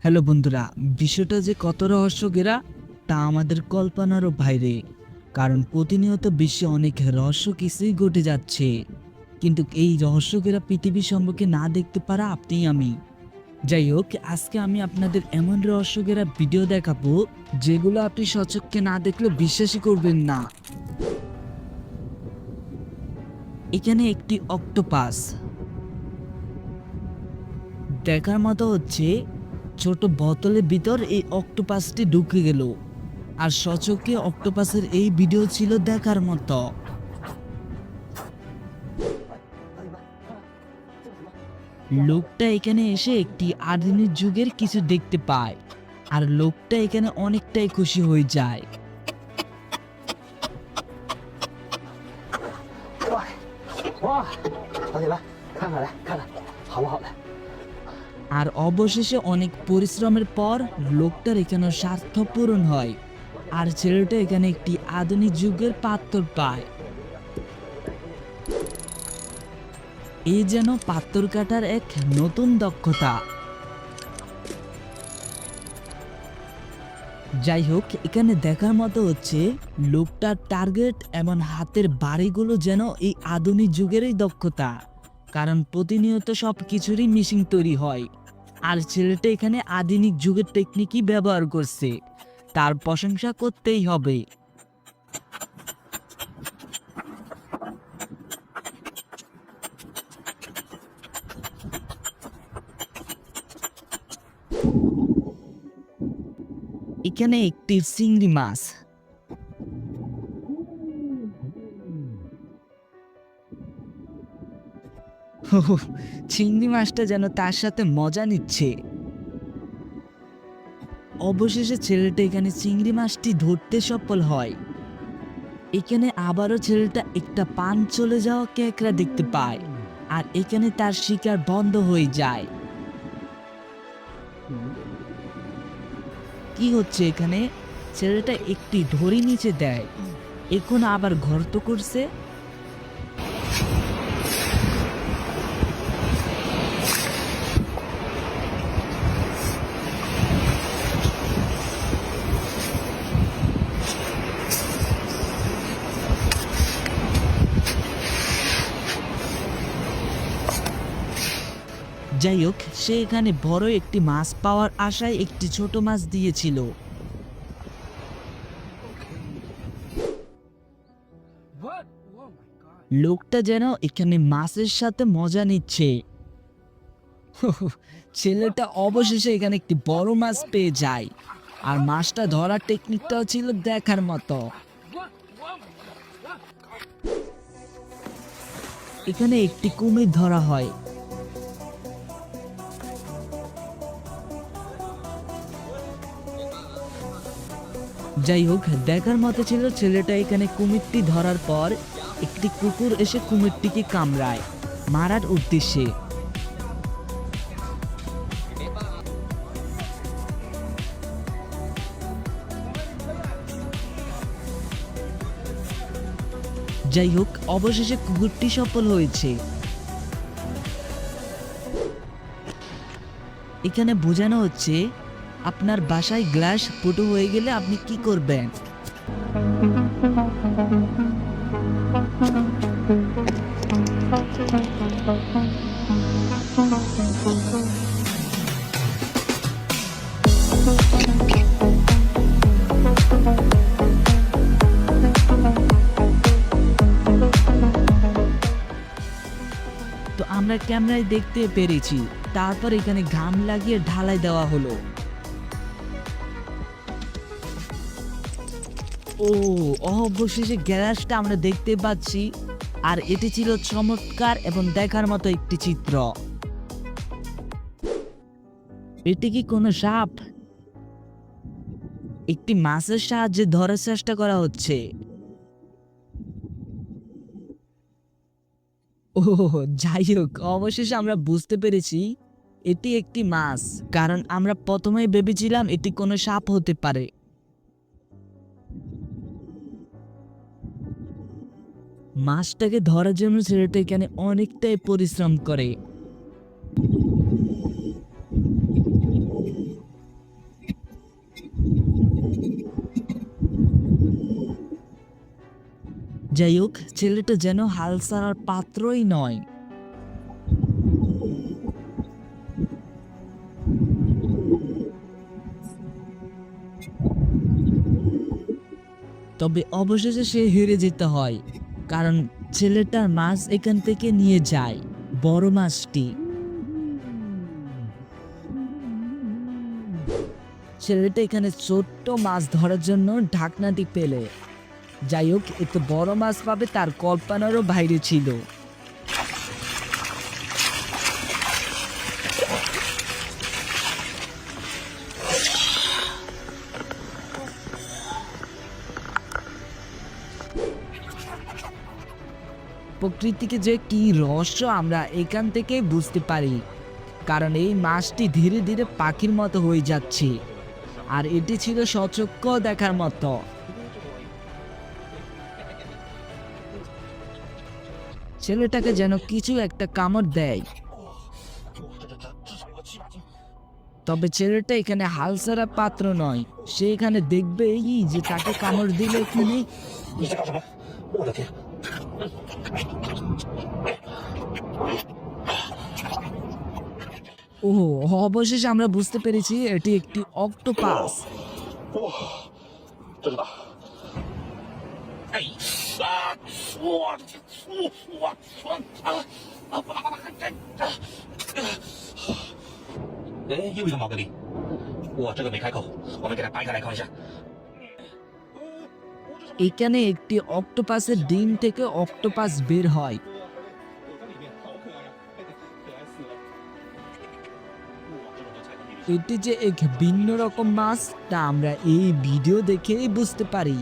Hello বন্ধুরা, বিষয়টা যে কত রহস্য ঘেরা তা আমাদের কল্পনারও বাইরে। কারণ প্রতিনিয়ত বিশ্বে অনেক রহস্য কিছুই ঘটে যাচ্ছে, কিন্তু এই রহস্য ঘেরা পৃথিবী সম্পর্কে না দেখতে পারা আপনি আমি। যাই হোক, আজকে আমি আপনাদের এমন রহস্য ঘেরা ভিডিও দেখাবো যেগুলো আপনি সচক্ষে না দেখলে বিশ্বাসই করবেন না। এখানে একটি অক্টোপাস দেখার মতো হচ্ছে। ছোট বোতলের ভিতর এই অক্টোপাসটি ঢুকে গেল, আর সচক্ষে অক্টোপাসের এই ভিডিও ছিল দেখার মতো। লোকটা এখানে এসে একটি আধুনিক যুগের কিছু দেখতে পায়, আর লোকটা এখানে অনেকটাই খুশি হয়ে যায়। আর অবশেষে অনেক পরিশ্রমের পর লোকটার এখানে স্বার্থ পূরণ হয়, আর ছেলেটা এখানে একটি আধুনিক যুগের পাথর পায়। এই যেন পাথর কাটার এক নতুন দক্ষতা। যাই হোক, এখানে দেখার মতো হচ্ছে লোকটার টার্গেট এবং হাতের বাড়িগুলো যেন এই আধুনিক যুগেরই দক্ষতা, কারণ প্রতিনিয়ত সব কিছুরই মেশিন তৈরি হয়, আর ছেলেটা এখানে আধুনিক যুগের টেকনিকই ব্যবহার করছে, তার প্রশংসা করতেই হবে। এখানে একটি চিংড়ি মাছ। চিংড়ি মাছটা যেন তার সাথে মজা নিচ্ছে। অবশেষে ছেলেটা এখানে চিংড়ি মাছটি ধরতে সফল হয়। এখানে আবারও ছেলেটা একটা পান চলে যাওয়া কেকড়া দেখতে পায়, আর এখানে তার শিকার বন্ধ হয়ে যায়। কি হচ্ছে এখানে? ছেলেটা একটি ধরি নিচে দেয়, এখন আবার গর্ত করছে। যাই হোক, সে এখানে বড় একটি মাছ পাওয়ার আশায় একটি ছোট মাছ দিয়েছিল। লোকটা যেন এখানে মাছের সাথে মজা নিচ্ছে। ছেলেটা অবশেষে এখানে একটি বড় মাছ পেয়ে যায়, আর মাছটা ধরার টেকনিকটাও ছিল দেখার মতো। এখানে একটি কুমির ধরা হয়। যাই হোক, দেখার মতো ছিল ছেলেটা এখানে কুমিরটি ধরার পর একটি কুকুর এসে কুমিরটিকে কামড়ায় মারার উদ্দেশ্যে। যাই হোক, অবশেষে কুকুরটি সফল হয়েছে। এখানে বোঝানো হচ্ছে আপনার বাসায় গ্লাস ফুটো হয়ে গেলে আপনি কি করবেন। তো আমরা ক্যামেরায় দেখতে পেরেছি, তারপর এখানে ঘাম লাগিয়ে ঢালাই দেওয়া হলো। ও, অবশেষে গ্যালাসটা আমরা দেখতে পাচ্ছি, আর এটি ছিল চমৎকার এবং দেখার মতো একটি চিত্র। এটি কি কোনো সাপ? একটি মাছের সাহায্যে ধরার চেষ্টা করা হচ্ছে। ও, যাই হোক, অবশেষে আমরা বুঝতে পেরেছি এটি একটি মাছ, কারণ আমরা প্রথমেই ভেবেছিলাম এটি কোনো সাপ হতে পারে। মাছটাকে ধরার জন্য ছেলেটা এখানে অনেকটাই পরিশ্রম করে। যাই হোক, ছেলেটা যেন হাল ছাড়ার পাত্রই নয়। তবে অবশেষে সে হেরে যেতে হয়, কারণ ছেলেটার মাছ এখান থেকে নিয়ে যায়, বড় মাছটি। ছেলেটা এখানে ছোট্ট মাছ ধরার জন্য ঢাকনাটি পেলে। যাই হোক, এত বড় মাছ পাবে তার কল্পনারও বাইরে ছিল। প্রকৃতিকে যে কি রহস্য আমরা এখান থেকে বুঝতে পারি, কারণ এই মাছটি ধীরে ধীরে পাখির মতো হয়ে যাচ্ছে, আর এটি ছিল সচক্ষ দেখার মতো। ছেলেটাকে যেন কিছু একটা কামড় দেয়, তবে ছেলেটা এখানে হাল ছাড়া পাত্র নয়। সে এখানে দেখবে যে তাকে কামড় দিলে এখানে ও, অবশেষে আমরা বুঝতে পেরেছি এটি একটি অক্টোপাস। 哇，这个大！哎啊！我的天！我哎，又一个毛蛤蜊，哇，这个没开口，我们给它掰开来看一下。 এখানে একটি অক্টোপাসের ডিম থেকে অক্টোপাস বের হয়। এটি যে এক ভিন্ন রকম মাছ তা আমরা এই ভিডিও দেখেই বুঝতে পারি।